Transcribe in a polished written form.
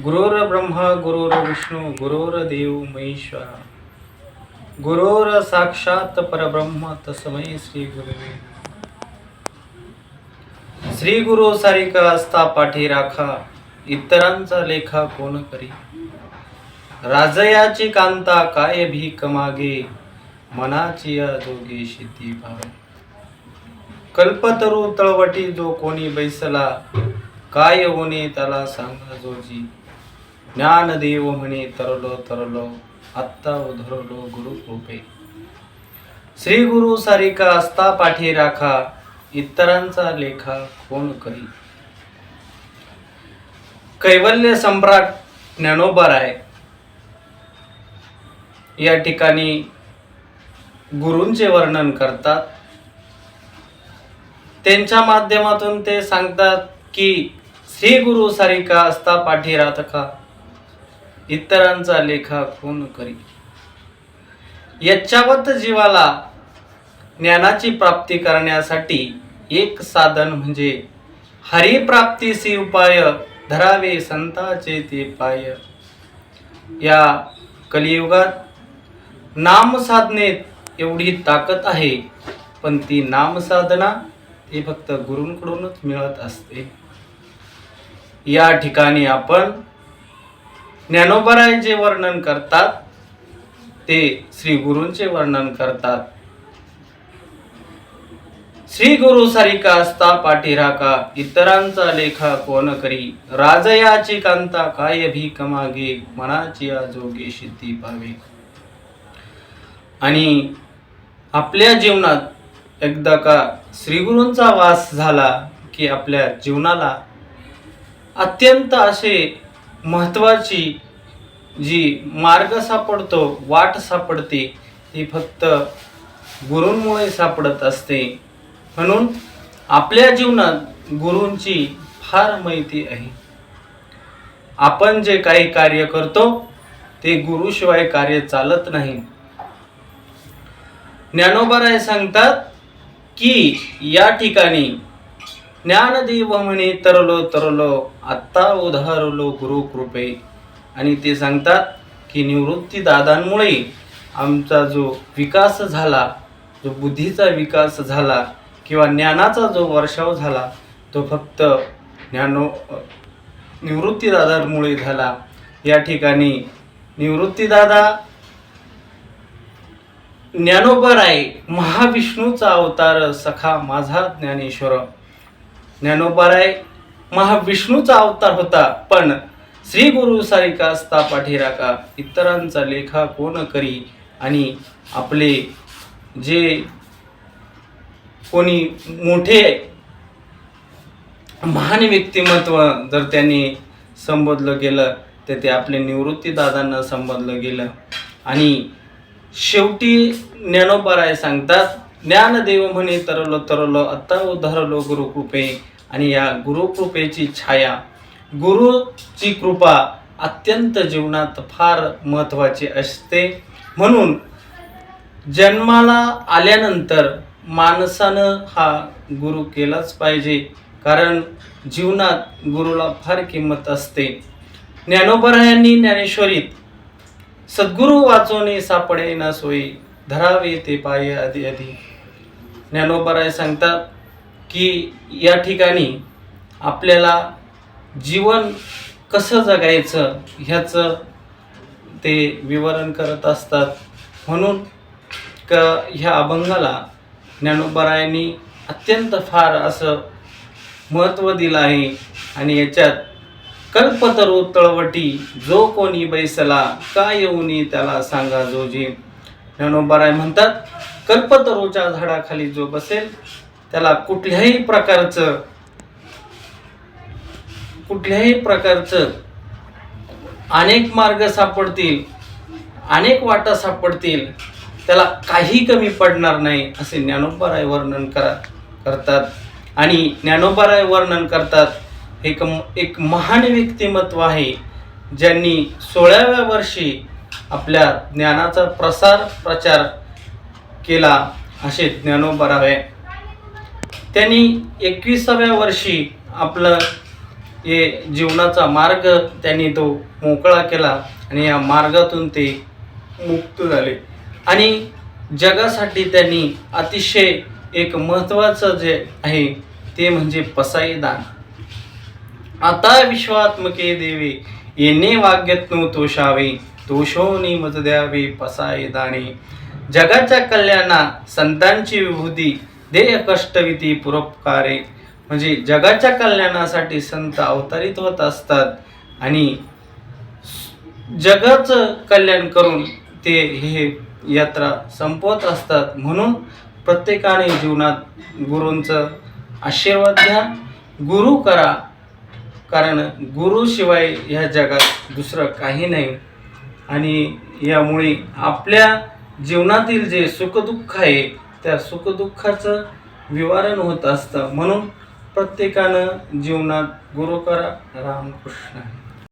गुरुर् ब्रह्मा गुरुर्विष्णू गुरुर्देव महेश्वरा गुरुर् साक्षात परब्रह्म तस्मै श्री गुरुवे श्री गुरु सारिका असता पाठी राखा इतरांचा लेखा कोण करी राजयाची कांता काय भीक मागे मनाची या जोगी शेती भावे कल्पतरू तळवटी जो कोणी बैसला काय होणे त्याला सांगा जोजी ज्ञानदेव म्हणे तरलो तरलो आत्ता उधरलो गुरु कृपे श्री गुरु सारिका असता पाठी राखा इतरांचा लेखा कोण करी. कैवल्य सम्राट ज्ञानोबाराय या ठिकाणी गुरूंचे वर्णन करतात. त्यांच्या माध्यमातून ते सांगतात की श्री गुरु सारिका असता पाठी राखा इतरांचा लेखा कोण करी. यच्चावत जीवाला ज्ञानाची प्राप्ती करण्यासाठी एक साधन म्हणजे हरिप्राप्तीसी उपाय धरावे संतांचे ते पाय. या कलियुगात नाम साधनेत एवढी ताकद आहे, पण ती नाम साधना ती फक्त गुरूंकडूनच मिळत असते. या ठिकाणी आपण ज्ञानोबाराय जे वर्णन करतात ते श्री गुरूंचे वर्णन करतात. श्री गुरु सारिका असता पाठी राखा इतरांचा लेखा कोण करी राजयाची कांता काय भीक मागे मनाची या जोगे शेती पावे. आणि आपल्या जीवनात एकदा का श्री गुरूंचा वास झाला की आपल्या जीवनाला अत्यंत असे महत्वाची जी मार्ग सापडतो वाट सापडते ती फक्त गुरूंमुळे सापडत असते. म्हणून आपल्या जीवनात गुरूंची फार माहिती आहे. आपण जे काही कार्य करतो ते गुरुशिवाय कार्य चालत नाही. ज्ञानोबाराय सांगतात की या ठिकाणी ज्ञानदेव म्हणे तरलो तरलो आत्ता उधारलो गुरु कृपे. आणि ते सांगतात की निवृत्ती दादांमुळे आमचा जो विकास झाला, जो बुद्धीचा विकास झाला किंवा ज्ञानाचा जो वर्षाव झाला तो फक्त निवृत्ती दादांमुळे झाला. या ठिकाणी निवृत्ती दादा ज्ञानोबाराय महाविष्णूचा अवतार सखा माझा ज्ञानेश्वर. ज्ञानोबाराय महाविष्णूचा अवतार होता, पण श्री गुरु सारिका असता पाठी राखा इतरांचा लेखा कोण करी. आणि आपले जे कोणी मोठे महान व्यक्तिमत्व जर त्यांनी संबोधलं गेलं तर ते आपले निवृत्ती दादांना संबोधलं गेलं. आणि शेवटी ज्ञानोबाराय सांगतात ज्ञानदेव म्हणे तरलो तरलो आत्ता उद्धरलो गुरुकृपे. आणि या गुरुकृपेची छाया गुरुची कृपा अत्यंत जीवनात फार महत्त्वाची असते. म्हणून जन्माला आल्यानंतर माणसानं हा गुरु केलाच पाहिजे, कारण जीवनात गुरुला फार किंमत असते. ज्ञानोबारायांनी ज्ञानेश्वरीत सद्गुरु वाचोने सापडे ना सोयी धरावे ते पाय आधी आधी. ज्ञानोबाराय सांगतात की या ठिकाणी आपल्याला जीवन कसं जगायचं ह्याचं ते विवरण करत असतात. म्हणून ह्या अभंगाला ज्ञानोबारायांनी अत्यंत फार असं महत्त्व दिलं आहे. आणि याच्यात कल्पतरू तळवटी जो कोणी बैसला काय येऊनी त्याला सांगा जोजी. ज्ञानोबाराय म्हणतात कल्पतरूच्या झाडाखाली जो बसेल त्याला कुठल्याही प्रकारचं अनेक मार्ग सापडतील, अनेक वाटा सापडतील, त्याला काही कमी पडणार नाही असे ज्ञानोबाराय वर्णन करतात. आणि ज्ञानोबाराय वर्णन करतात एक महान व्यक्तिमत्व आहे ज्यांनी 16व्या वर्षी आपल्या ज्ञानाचा प्रचार केला असे ज्ञानोबाराय. त्यांनी 21व्या वर्षी आपलं हे जीवनाचा मार्ग त्यांनी तो मोकळा केला आणि या मार्गातून ते मुक्त झाले आणि जगासाठी त्यांनी अतिशय एक महत्त्वाचं जे आहे ते म्हणजे पसाई दान. आता विश्वात्मके देवे येणे वाग्यत्नो तोषावे, तोषोनी मज द्यावे पसाई दाणे. जगाच्या कल्याणा संतांची विभूती देय कष्टविती पुरपकारे. म्हणजे जगाच्या कल्याणासाठी संत अवतरित होत असतात आणि जगाचं कल्याण करून ते हे यात्रा संपवत असतात. म्हणून प्रत्येकाने जीवनात गुरूंचं आशीर्वाद घ्या, गुरु करा, कारण गुरुशिवाय ह्या जगात दुसरं काही नाही. आणि यामुळे आपल्या जीवनातील जे सुखदुःख आहे त्या सुखदुःखाचं निवारण होत असतं. म्हणून प्रत्येकानं जीवनात गुरु करा. रामकृष्ण.